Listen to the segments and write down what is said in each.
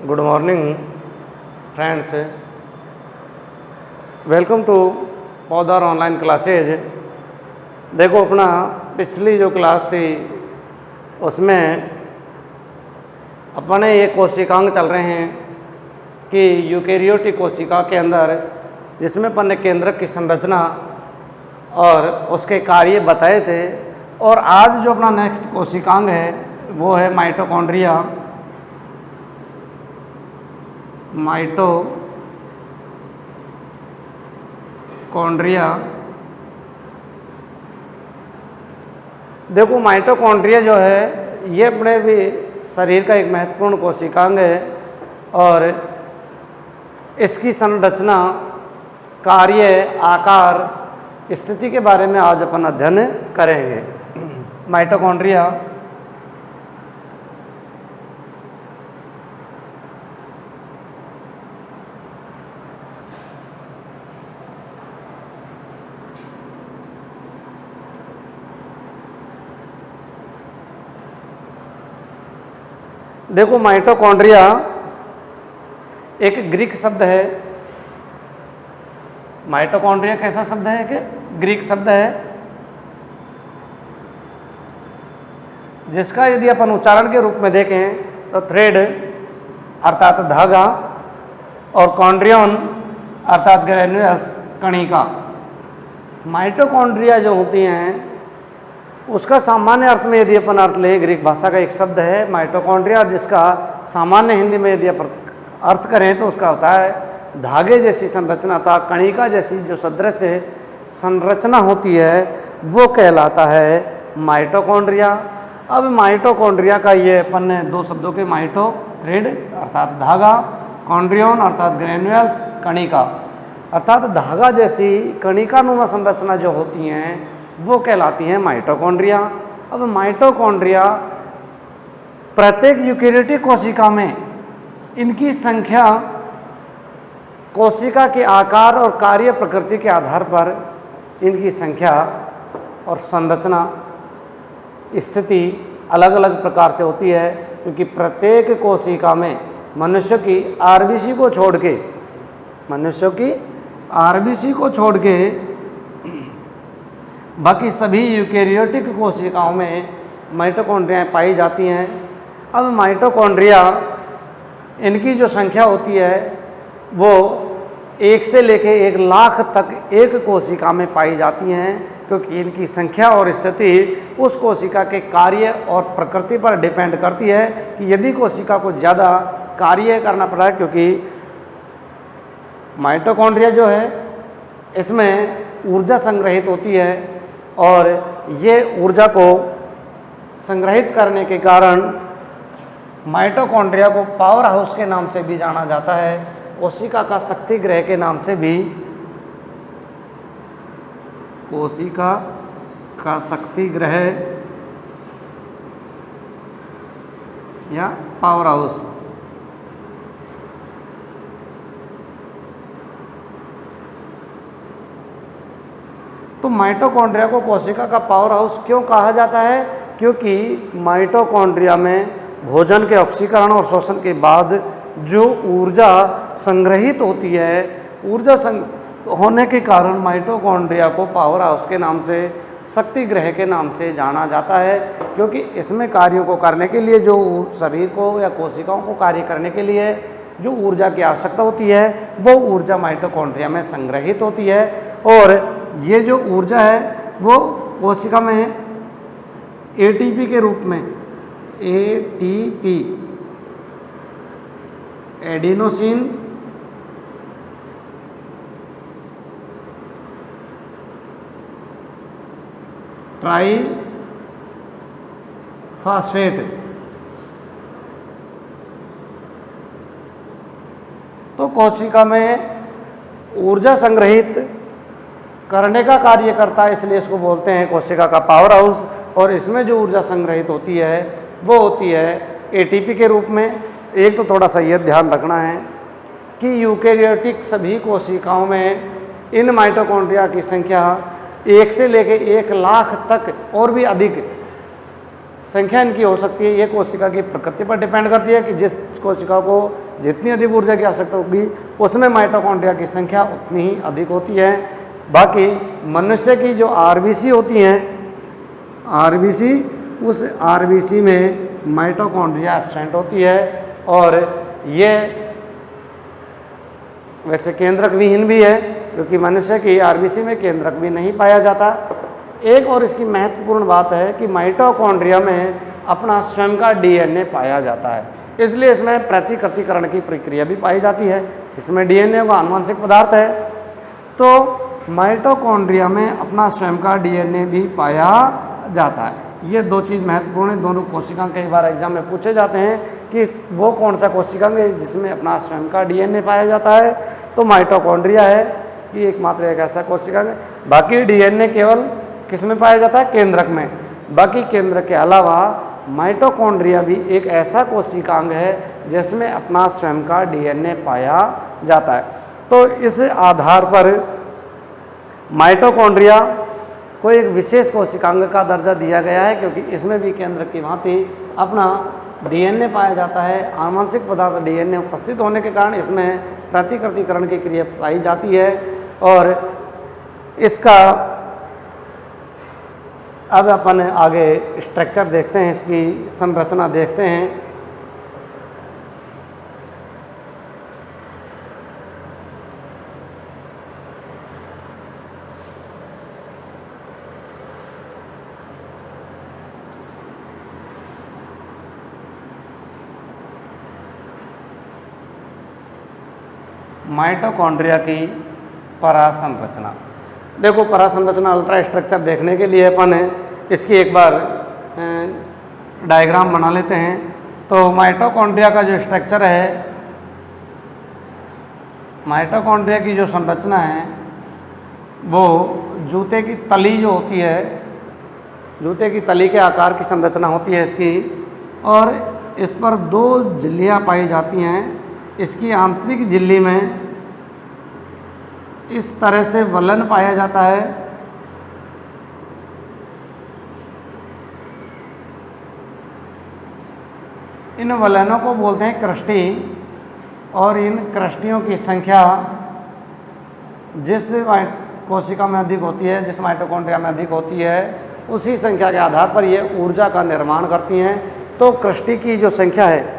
Good morning friends, welcome to Paudhar online classes. देखो, अपना पिछली जो क्लास थी उसमें अपने ये कोशिकांग चल रहे हैं कि यूकेरियोटिक कोशिका के अंदर जिसमें अपन ने केंद्रक की संरचना और उसके कार्य बताए थे। और आज जो अपना नेक्स्ट कोशिकांग है वो है माइटोकॉन्ड्रिया। माइटोकॉन्ड्रिया, देखो माइटोकॉन्ड्रिया जो है ये अपने भी शरीर का एक महत्वपूर्ण कोशिकांग है और इसकी संरचना, कार्य, आकार, स्थिति के बारे में आज अपन अध्ययन करेंगे। माइटोकॉन्ड्रिया देखो, माइटोकॉन्ड्रिया एक ग्रीक शब्द है। माइटोकॉन्ड्रिया कैसा शब्द है कि ग्रीक शब्द है, जिसका यदि अपन उच्चारण के रूप में देखें तो थ्रेड अर्थात धागा और कॉन्ड्रियन अर्थात ग्रैन्युल्स कणिका। माइटोकॉन्ड्रिया जो होती हैं उसका सामान्य अर्थ में यदि अपन अर्थ लें, ग्रीक भाषा का एक शब्द है माइटोकॉन्ड्रिया, जिसका सामान्य हिंदी में यदि अपन अर्थ करें तो उसका होता है धागे जैसी संरचना था, कणिका जैसी जो सदृश संरचना होती है वो कहलाता है माइटोकॉन्ड्रिया। अब माइटोकॉन्ड्रिया का ये अपन ने दो शब्दों के, माइटो थ्रेड अर्थात धागा, कॉन्ड्रियन अर्थात ग्रैन्युल्स कणिका, अर्थात धागा जैसी कणिकानुमा संरचना जो होती हैं वो कहलाती हैं माइटोकॉन्ड्रिया। अब माइटोकॉन्ड्रिया प्रत्येक यूकेरियोटिक कोशिका में इनकी संख्या कोशिका के आकार और कार्य प्रकृति के आधार पर इनकी संख्या और संरचना, स्थिति अलग अलग प्रकार से होती है, क्योंकि प्रत्येक कोशिका में मनुष्य की आरबीसी को छोड़ के बाकी सभी यूकेरियोटिक कोशिकाओं में माइटोकॉन्ड्रिया पाई जाती हैं। अब माइटोकॉन्ड्रिया इनकी जो संख्या होती है वो 1 से लेके 1 लाख तक एक कोशिका में पाई जाती हैं, क्योंकि इनकी संख्या और स्थिति उस कोशिका के कार्य और प्रकृति पर डिपेंड करती है कि यदि कोशिका को ज़्यादा कार्य करना पड़ा है, क्योंकि माइटोकॉन्ड्रिया जो है इसमें ऊर्जा संग्रहित होती है और ये ऊर्जा को संग्रहित करने के कारण माइटोकॉन्ड्रिया को पावर हाउस के नाम से भी जाना जाता है, कोशिका का शक्ति गृह के नाम से भी, कोशिका का शक्ति गृह या पावर हाउस। तो माइटोकॉन्ड्रिया को कोशिका का पावर हाउस क्यों कहा जाता है? क्योंकि माइटोकॉन्ड्रिया में भोजन के ऑक्सीकरण और शोषण के बाद जो ऊर्जा संग्रहित होती है, ऊर्जा होने के कारण माइटोकॉन्ड्रिया को पावर हाउस के नाम से, शक्ति गृह के नाम से जाना जाता है, क्योंकि इसमें कार्यों को करने के लिए, जो शरीर को या कोशिकाओं को कार्य करने के लिए जो ऊर्जा की आवश्यकता होती है वो ऊर्जा माइटोकॉन्ड्रिया में संग्रहित होती है। और ये जो ऊर्जा है वो कोशिका में एटीपी के रूप में, एटीपी एडिनोसिन ट्राइफॉस्फेट, तो कोशिका में ऊर्जा संग्रहित करने का कार्य करता है, इसलिए इसको बोलते हैं कोशिका का पावर हाउस। और इसमें जो ऊर्जा संग्रहित होती है वो होती है एटीपी के रूप में। एक तो थोड़ा सा ये ध्यान रखना है कि यूकेरियोटिक सभी कोशिकाओं में इन माइटोकॉन्ड्रिया की संख्या 1 से लेकर 1 लाख तक और भी अधिक संख्या इनकी हो सकती है, ये कोशिका की प्रकृति पर डिपेंड करती है कि जिस कोशिका को जितनी अधिक ऊर्जा की आवश्यकता होगी उसमें माइटोकॉन्ड्रिया की संख्या उतनी ही अधिक होती है। बाकी मनुष्य की जो आरबीसी होती हैं, आरबीसी, उस आरबीसी में माइटोकॉन्ड्रिया एब्सेंट होती है और ये वैसे केंद्रक विहीन भी है क्योंकि मनुष्य की आरबीसी में केंद्रक भी नहीं पाया जाता। एक और इसकी महत्वपूर्ण बात है कि माइटोकॉन्ड्रिया में अपना स्वयं का डीएनए पाया जाता है, इसलिए इसमें प्रतिकृतिकरण की प्रक्रिया भी पाई जाती है। इसमें डीएनए का आनुवंशिक पदार्थ है, तो माइटोकॉन्ड्रिया में अपना स्वयं का डीएनए भी पाया जाता है। ये दो चीज़ महत्वपूर्ण है, दोनों कोशिकांग कई बार एग्जाम में पूछे जाते हैं कि वो कौन सा कोशिकांग है जिसमें अपना स्वयं का डीएनए पाया जाता है, तो माइटोकॉन्ड्रिया है, ये एकमात्र एक ऐसा कोशिकांग है। बाकी डीएनए केवल किस में पाया जाता है? केंद्रक में। बाकी केंद्रक के अलावा माइटोकॉन्ड्रिया भी एक ऐसा कोशिकांग है जिसमें अपना स्वयं का डीएनए पाया जाता है। तो इस आधार पर माइटोकॉन्ड्रिया को एक विशेष कोशिकांग का दर्जा दिया गया है क्योंकि इसमें भी केंद्रक की भांति अपना डीएनए पाया जाता है। आनुवंशिक पदार्थ डीएनए उपस्थित होने के कारण इसमें प्रतिकृतिकरण की क्रिया पाई जाती है। और इसका अब अपन आगे स्ट्रक्चर देखते हैं, इसकी संरचना देखते हैं। माइटोकॉन्ड्रिया की परासंरचना। देखो, परासंरचना अल्ट्रा स्ट्रक्चर देखने के लिए अपन इसकी एक बार डायग्राम बना लेते हैं। तो माइटोकॉन्ड्रिया का जो स्ट्रक्चर है, माइटोकॉन्ड्रिया की जो संरचना है वो जूते की तली जो होती है, जूते की तली के आकार की संरचना होती है इसकी, और इस पर दो झिल्लियाँ पाई जाती हैं। इसकी आंतरिक झिल्ली में इस तरह से वलन पाया जाता है। इन वलनों को बोलते हैं क्रस्टी, और इन क्रस्टियों की संख्या जिस कोशिका में अधिक होती है, जिस माइटोकॉन्ड्रिया में अधिक होती है, उसी संख्या के आधार पर ये ऊर्जा का निर्माण करती हैं। तो क्रस्टी की जो संख्या है,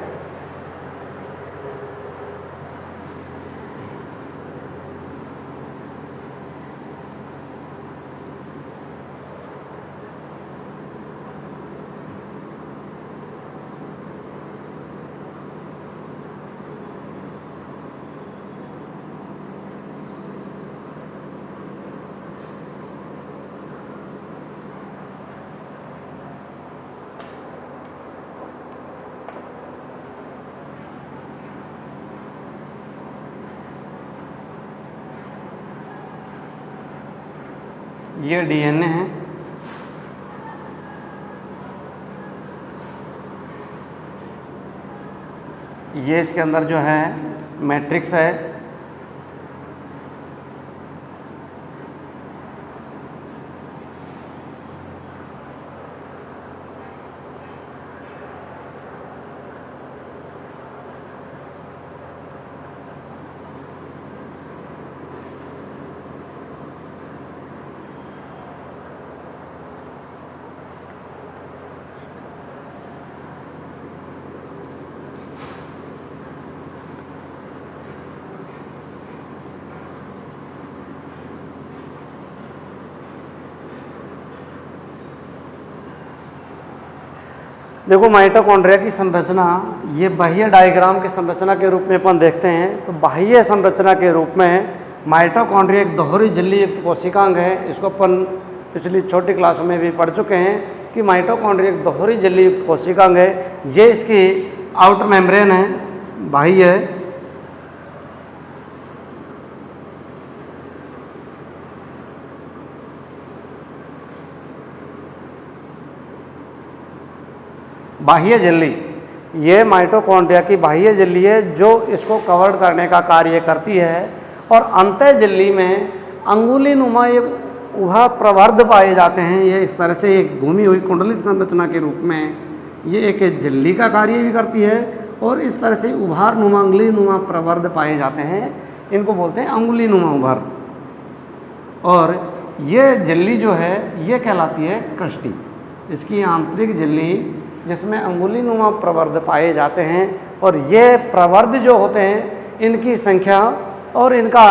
ये डीएनए है, ये इसके अंदर जो है मैट्रिक्स है, देखो माइटोकॉन्ड्रिया की संरचना, ये बाह्य डायग्राम के संरचना के रूप में अपन देखते हैं। तो बाह्य संरचना के रूप में माइटोकॉन्ड्रिया एक दोहरी झिल्ली युक्त कोशिकांग है। इसको अपन पिछली छोटी क्लास में भी पढ़ चुके हैं कि माइटोकॉन्ड्रिया एक दोहरी झिल्ली युक्त कोशिकांग है। ये इसकी आउटर मेम्ब्रेन है, बाह्य है। बाह्य झिल्ली, ये माइटोकॉन्ड्रिया की बाह्य झिल्ली है जो इसको कवर करने का कार्य करती है। और अंतः झिल्ली में अंगुली नुमा एक उभा प्रवर्ध पाए जाते हैं। ये इस तरह से एक घूमी हुई कुंडलित संरचना के रूप में ये एक झिल्ली का कार्य भी करती है और इस तरह से उभार नुमा अंगुली नुमा प्रवर्ध पाए जाते हैं। इनको बोलते हैं अंगुली नुमा उभार। और ये झिल्ली जो है ये कहलाती है कृष्टि। इसकी आंतरिक झिल्ली जिसमें अंगुली नुमा प्रवर्ध पाए जाते हैं और ये प्रवर्ध जो होते हैं इनकी संख्या और इनका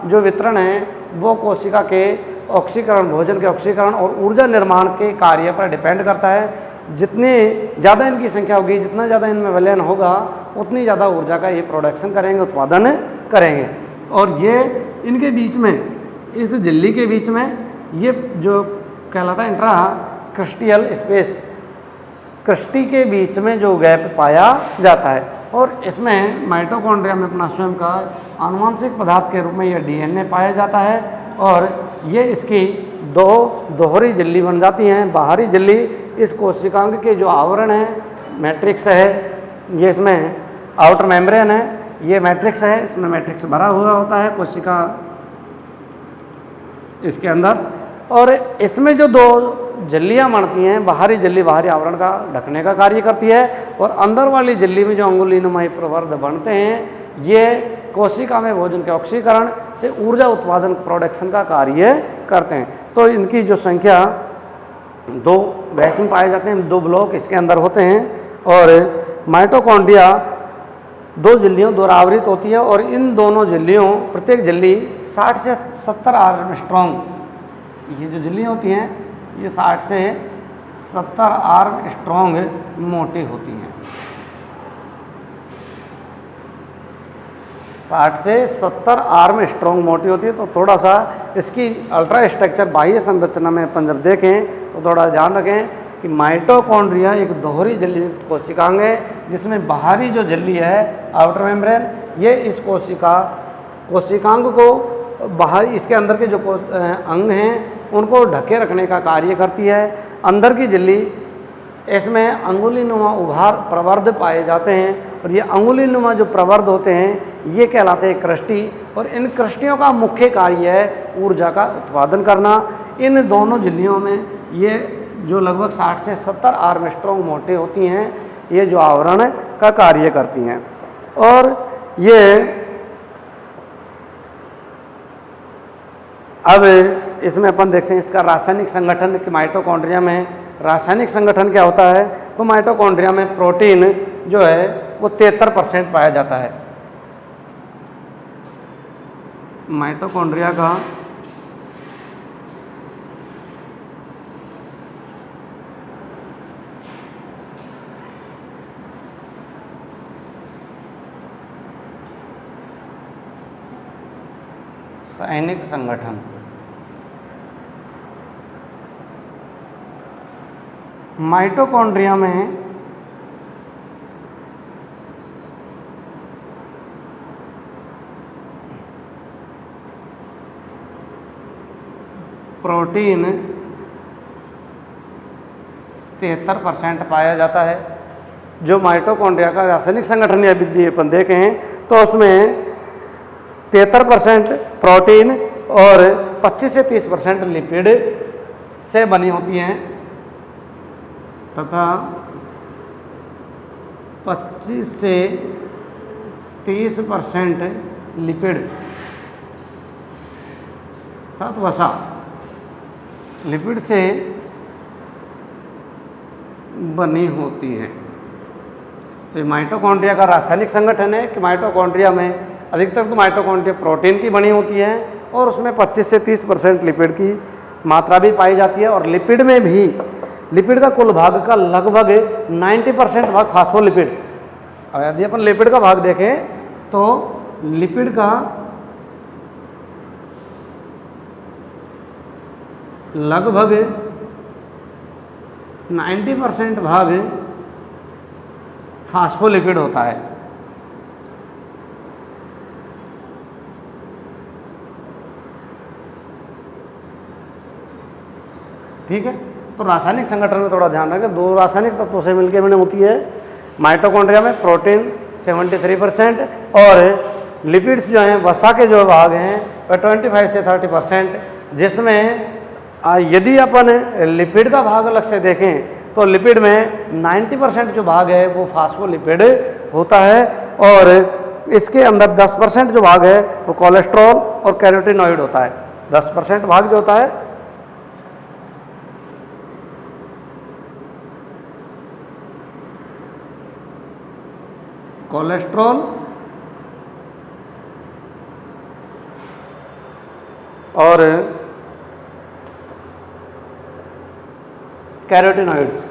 जो वितरण है वो कोशिका के ऑक्सीकरण, भोजन के ऑक्सीकरण और ऊर्जा निर्माण के कार्य पर डिपेंड करता है। जितनी ज़्यादा इनकी संख्या होगी, जितना ज़्यादा इनमें विलयन होगा, उतनी ज़्यादा ऊर्जा का ये प्रोडक्शन करेंगे, उत्पादन करेंगे। और ये इनके बीच में, इस झिल्ली के बीच में ये जो कहलाता है इंट्रा क्रिस्टियल स्पेस, कृष्टि के बीच में जो गैप पाया जाता है। और इसमें माइटोकॉन्ड्रिया में अपना स्वयं का आनुवंशिक पदार्थ के रूप में यह डीएनए पाया जाता है और ये इसकी दो दोहरी झिल्ली बन जाती हैं। बाहरी झिल्ली इस कोशिकांग के जो आवरण है, मैट्रिक्स है, ये इसमें आउटर मेम्ब्रेन है, ये मैट्रिक्स है, इसमें मैट्रिक्स भरा हुआ होता है कोशिका इसके अंदर। और इसमें जो दो झिल्लियाँ बनती हैं, बाहरी झिल्ली बाहरी आवरण का ढकने का कार्य करती है और अंदर वाली झिल्ली में जो अंगुलीनुमाई प्रवर्ध बनते हैं ये कोशिका में भोजन के ऑक्सीकरण से ऊर्जा उत्पादन प्रोडक्शन का कार्य करते हैं। तो इनकी जो संख्या दो वैसे में पाए जाते हैं, दो ब्लॉक इसके अंदर होते हैं और माइटोकॉन्ड्रिया दो झिल्लियों द्वारा आवृत होती है और इन दोनों झिल्लियों, प्रत्येक झिल्ली 60 से 70 आर्मस्ट्रॉन्ग, ये जो झिल्लियाँ होती हैं ये 60 से 70 आर्मस्ट्रॉन्ग मोटी होती हैं। 60 से 70 आर्मस्ट्रॉन्ग मोटी होती है। तो थोड़ा सा इसकी अल्ट्रा स्ट्रक्चर बाह्य संरचना में अपन जब देखें तो थोड़ा ध्यान रखें कि माइटोकॉन्ड्रिया एक दोहरी झिल्ली कोशिकांग है जिसमें बाहरी जो झिल्ली है आउटर मेम्ब्रेन, ये इस कोशिकांग को बाहर इसके अंदर के जो अंग हैं उनको ढके रखने का कार्य करती है। अंदर की झिल्ली, इसमें अंगुलीनुमा उभार प्रवर्ध पाए जाते हैं और ये अंगुलीनुमा जो प्रवर्ध होते हैं ये कहलाते हैं कृष्टि और इन कृष्टियों का मुख्य कार्य है ऊर्जा का उत्पादन करना। इन दोनों झिल्लियों में ये जो लगभग 60 से 70 आर्मस्ट्रॉन्ग मोटे होती हैं, ये जो आवरण का कार्य करती हैं। और ये अब इसमें अपन देखते हैं इसका रासायनिक संगठन कि माइटोकॉन्ड्रिया में रासायनिक संगठन क्या होता है। तो माइटोकॉन्ड्रिया में प्रोटीन जो है वो 73% पाया जाता है। माइटोकॉन्ड्रिया का रासायनिक संगठन, माइटोकॉन्ड्रिया में प्रोटीन 73% पाया जाता है। जो माइटोकॉन्ड्रिया का रासायनिक संगठन या विधि अपन देखें तो उसमें 73% प्रोटीन और 25 से 30% लिपिड से बनी होती हैं तथा 25 से 30% लिपिड अर्थात वसा लिपिड से बनी होती है। तो माइटोकॉन्ड्रिया का रासायनिक संगठन है कि माइटोकॉन्ड्रिया में अधिकतर तो माइटोकॉन्ड्रिया प्रोटीन की बनी होती है और उसमें 25 से 30% लिपिड की मात्रा भी पाई जाती है। और लिपिड में भी लिपिड का कुल भाग का लगभग 90% भाग फास्फोलिपिड। अब यदि अपन लिपिड का भाग देखें तो लिपिड का लगभग 90% भाग फास्फोलिपिड होता है। ठीक है, तो रासायनिक संगठन में थोड़ा ध्यान रखें। दो रासायनिक तत्वों से मिलकर बनी होती है। माइटोकॉन्ड्रिया में प्रोटीन 73% और लिपिड्स जो हैं वसा के जो भाग हैं वह 25 से 30%, जिसमें यदि अपन लिपिड का भाग अलग से देखें तो लिपिड में 90% जो भाग है वो फास्फोलिपिड होता है, और इसके अंदर 10% जो भाग है वो कोलेस्ट्रॉल और कैरोटीनॉइड होता है। 10% भाग जो होता है कोलेस्ट्रॉल और कैरोटीनॉइड्स।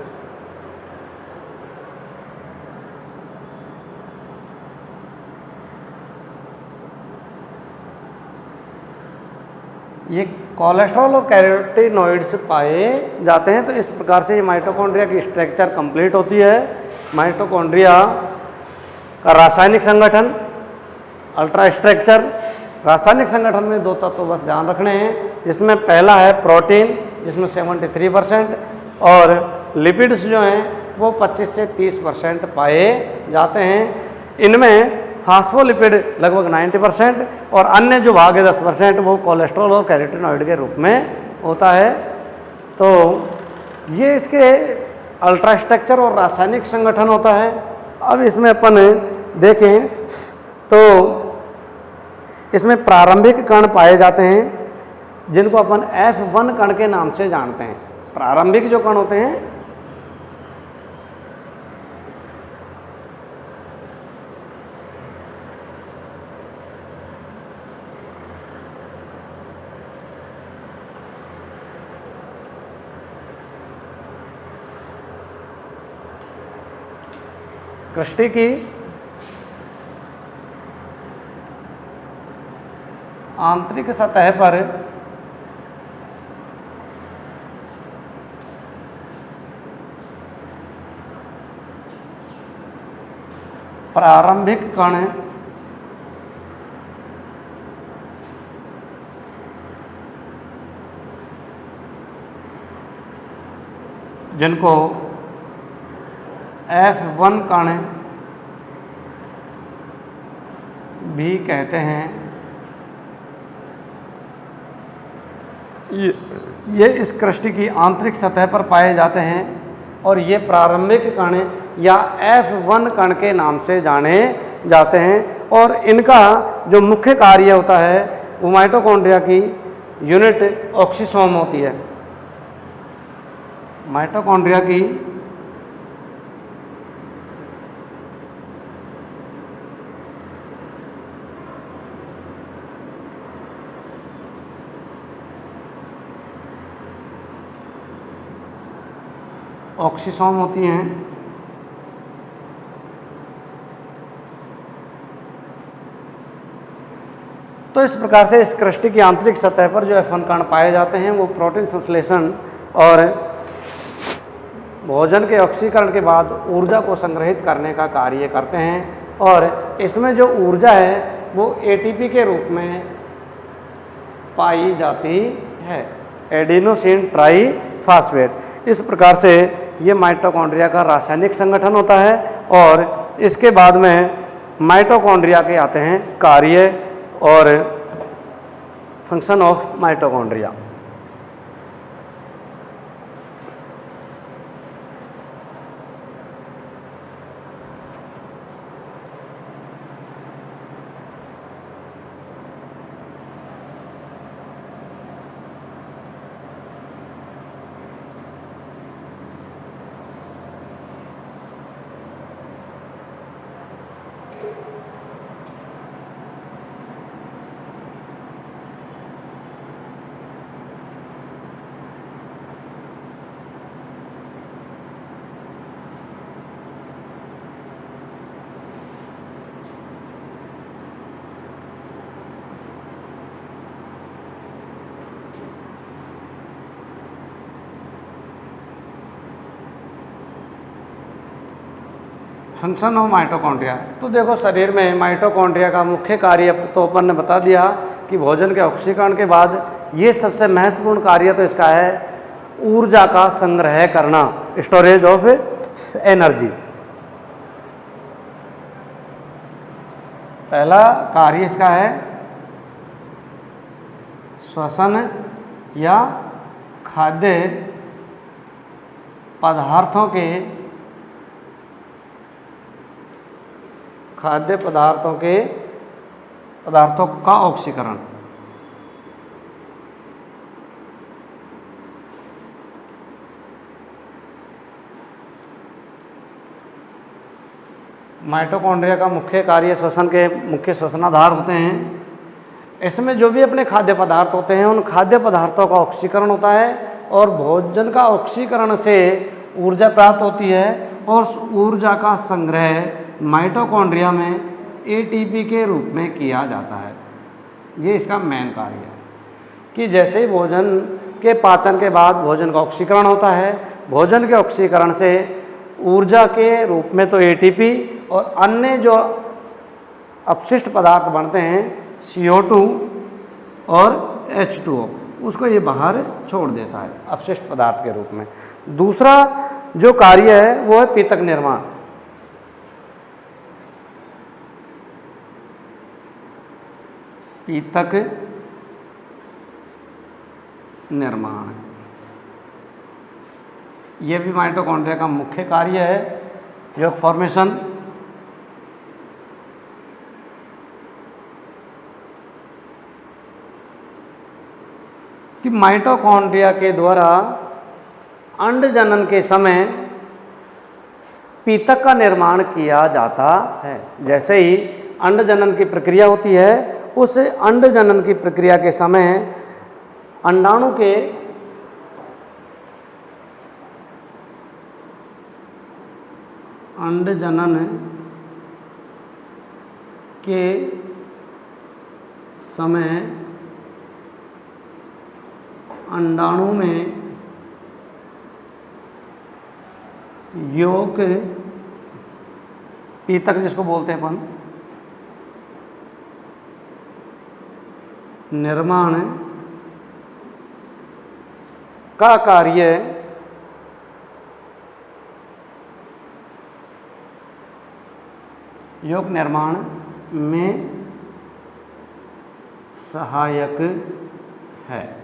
ये कोलेस्ट्रॉल और कैरोटीनॉइड्स पाए जाते हैं। तो इस प्रकार से ये माइटोकॉन्ड्रिया की स्ट्रक्चर कंप्लीट होती है। माइटोकॉन्ड्रिया का रासायनिक संगठन, अल्ट्रा स्ट्रक्चर। रासायनिक संगठन में दो तत्व बस ध्यान रखने हैं, जिसमें पहला है प्रोटीन जिसमें 73%, और लिपिड्स जो हैं वो 25 से 30% पाए जाते हैं। इनमें फास्फोलिपिड लगभग 90% और अन्य जो भाग है 10% वो कोलेस्ट्रॉल और कैरोटीनॉइड के रूप में होता है। तो ये इसके अल्ट्रा स्ट्रक्चर और रासायनिक संगठन होता है। अब इसमें अपन देखें तो इसमें प्रारंभिक कण पाए जाते हैं जिनको अपन F1 कण के नाम से जानते हैं। प्रारंभिक जो कण होते हैं कृष्टि की आंतरिक सतह पर प्रारंभिक कण जिनको F1 कण भी कहते हैं, ये इस कृष्टि की आंतरिक सतह पर पाए जाते हैं और ये प्रारंभिक कण या F1 कण के नाम से जाने जाते हैं। और इनका जो मुख्य कार्य होता है वो माइटोकॉन्ड्रिया की यूनिट ऑक्सीसोम होती है। माइटोकॉन्ड्रिया की ऑक्सीसोम होती हैं। तो इस प्रकार से इस कृष्टि की आंतरिक सतह पर जो F1 कण पाए जाते हैं वो प्रोटीन संश्लेषण और भोजन के ऑक्सीकरण के बाद ऊर्जा को संग्रहित करने का कार्य करते हैं। और इसमें जो ऊर्जा है वो ATP के रूप में पाई जाती है, एडिनोसिन ट्राईफॉस्फेट। इस प्रकार से ये माइटोकॉन्ड्रिया का रासायनिक संगठन होता है। और इसके बाद में माइटोकॉन्ड्रिया के आते हैं कार्य और function of mitochondria. Function of mitochondria. तो देखो शरीर में माइटोकॉन्ड्रिया का मुख्य कार्य तो अपन ने बता दिया कि भोजन के ऑक्सीकरण के बाद ये सबसे महत्वपूर्ण कार्य तो इसका है ऊर्जा का संग्रह करना, स्टोरेज ऑफ एनर्जी। पहला कार्य इसका है श्वसन या खाद्य पदार्थों का ऑक्सीकरण। माइटोकॉन्ड्रिया का मुख्य कार्य श्वसन के मुख्य श्वसनाधार होते हैं। इसमें जो भी अपने खाद्य पदार्थ होते हैं उन खाद्य पदार्थों का ऑक्सीकरण होता है और भोजन का ऑक्सीकरण से ऊर्जा प्राप्त होती है और उस ऊर्जा का संग्रह माइटोकॉन्ड्रिया में एटीपी के रूप में किया जाता है। ये इसका मेन कार्य है कि जैसे ही भोजन के पाचन के बाद भोजन का ऑक्सीकरण होता है, भोजन के ऑक्सीकरण से ऊर्जा के रूप में तो एटीपी और अन्य जो अपशिष्ट पदार्थ बनते हैं CO2 और H2O, उसको ये बाहर छोड़ देता है अपशिष्ट पदार्थ के रूप में। दूसरा जो कार्य है वो है पीतक निर्माण। पीतक निर्माण ये भी माइटोकॉन्ड्रिया का मुख्य कार्य है। यौगिक फॉर्मेशन, कि माइटोकॉन्ड्रिया के द्वारा अंड जनन के समय पीतक का निर्माण किया जाता है। जैसे ही अंड जनन की प्रक्रिया होती है, उस अंड जनन की प्रक्रिया के समय अंडाणु के अंड जनन के समय अंडाणु में यौगिक पीतक जिसको बोलते हैं अपन, निर्माण का कार्य यौगिक निर्माण में सहायक है।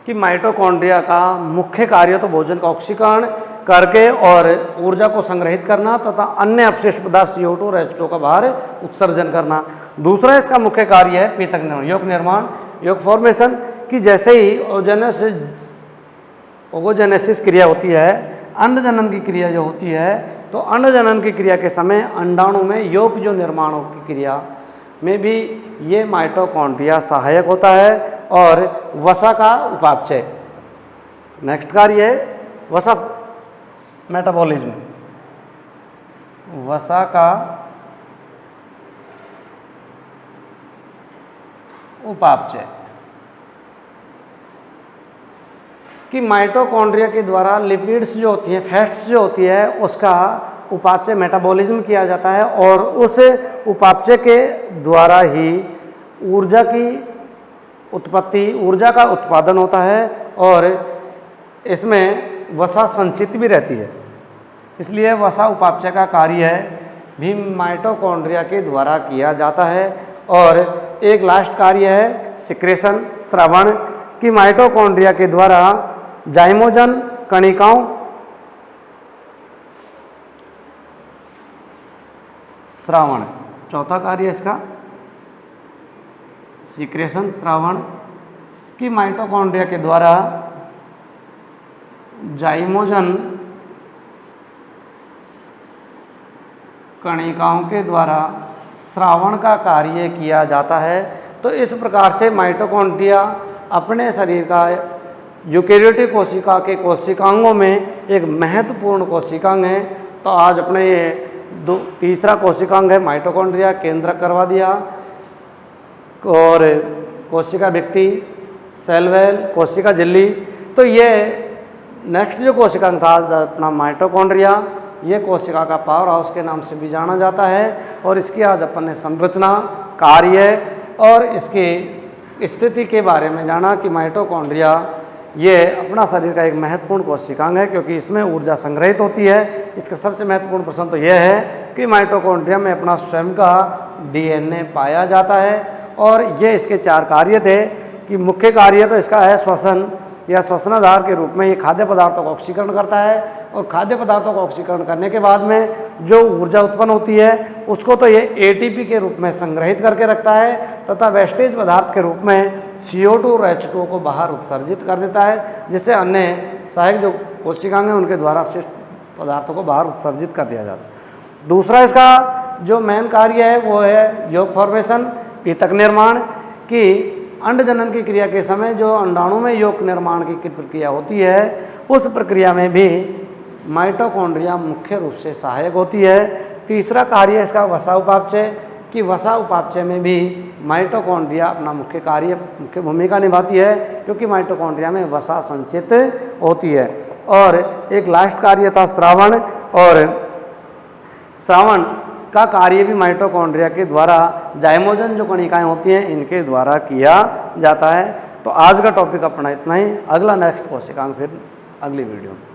कि माइटोकॉन्ड्रिया का मुख्य कार्य तो भोजन का ऑक्सीकरण करके और ऊर्जा को संग्रहित करना तथा अन्य अपशिष्ट पदार्थ CO2 और H2O का बाहर उत्सर्जन करना। दूसरा इसका मुख्य कार्य है पीतक निर्माण, यौगिक निर्माण, यौगिक फॉर्मेशन। कि जैसे ही ओगोजेनेसिस क्रिया होती है, अंड जनन की क्रिया जो होती है, तो अंड जनन की क्रिया के समय अंडाणु में यौगिक जो निर्माण की क्रिया में भी ये माइटोकॉन्ड्रिया सहायक होता है और वसा का उपापचय। नेक्स्ट कार्य है वसा मेटाबॉलिज्म, वसा का उपापचय। कि माइटोकॉन्ड्रिया के द्वारा लिपिड्स जो होती है, फैट्स जो होती है, उसका उपापचय मेटाबॉलिज्म किया जाता है और उस उपापचय के द्वारा ही ऊर्जा की उत्पत्ति, ऊर्जा का उत्पादन होता है और इसमें वसा संचित भी रहती है। इसलिए वसा उपापचय का कार्य भी माइटोकॉन्ड्रिया के द्वारा किया जाता है। और एक लास्ट कार्य है सिक्रेशन, स्रावण। कि माइटोकॉन्ड्रिया के द्वारा जाइमोजन कणिकाओं स्रावण, चौथा कार्य इसका सिक्रेशन, स्रावण। कि माइटोकॉन्ड्रिया के द्वारा जाइमोजन कणिकाओं के द्वारा स्रावण का कार्य किया जाता है। तो इस प्रकार से माइटोकॉन्ड्रिया अपने शरीर का यूकेरियोटिक कोशिका के कोशिकांगों में एक महत्वपूर्ण कोशिकांग है। तो आज अपने ये तीसरा कोशिकांग है माइटोकॉन्ड्रिया, केंद्रक करवा दिया। और कोशिका भित्ति, सेल वेल, कोशिका झिल्ली। तो ये नेक्स्ट जो कोशिकांग था अपना माइटोकॉन्ड्रिया, ये कोशिका का पावर हाउस के नाम से भी जाना जाता है। और इसकी आज अपन ने संरचना, कार्य और इसकी स्थिति के बारे में जाना कि माइटोकॉन्ड्रिया ये अपना शरीर का एक महत्वपूर्ण कोशिकांग है क्योंकि इसमें ऊर्जा संग्रहित होती है। इसका सबसे महत्वपूर्ण प्रश्न तो यह है कि माइटोकॉन्ड्रिया में अपना स्वयं का DNA पाया जाता है। और ये इसके चार कार्य थे कि मुख्य कार्य तो इसका है श्वसन, या श्वसनाधार के रूप में ये खाद्य पदार्थों का ऑक्सीकरण करता है, और खाद्य पदार्थों का ऑक्सीकरण करने के बाद में जो ऊर्जा उत्पन्न होती है उसको तो ये एटीपी के रूप में संग्रहित करके रखता है तथा वेस्टेज पदार्थ के रूप में CO2 और H2O को बाहर उत्सर्जित कर देता है, जिससे अन्य सहायक जो कोशिकाएं हैं उनके द्वारा अपशिष्ट पदार्थों को बाहर उत्सर्जित कर दिया जाता है। दूसरा इसका जो मेन कार्य है वो है योग फॉर्मेशन, पीतक निर्माण की अंड जनन की क्रिया के समय जो अंडाणु में योग निर्माण की प्रक्रिया होती है उस प्रक्रिया में भी माइटोकॉन्ड्रिया मुख्य रूप से सहायक होती है। तीसरा कार्य इसका वसा उपापचय कि वसा उपापचय में भी माइटोकॉन्ड्रिया अपना मुख्य भूमिका निभाती है, क्योंकि माइटोकॉन्ड्रिया में वसा संचित होती है। और एक लास्ट कार्य था स्रावण, और स्रावण का कार्य भी माइटोकॉन्ड्रिया के द्वारा जाइमोजन जो कणिकाएं होती हैं इनके द्वारा किया जाता है। तो आज का टॉपिक अपना इतना ही, अगला नेक्स्ट कोशिकांग फिर अगली वीडियो में।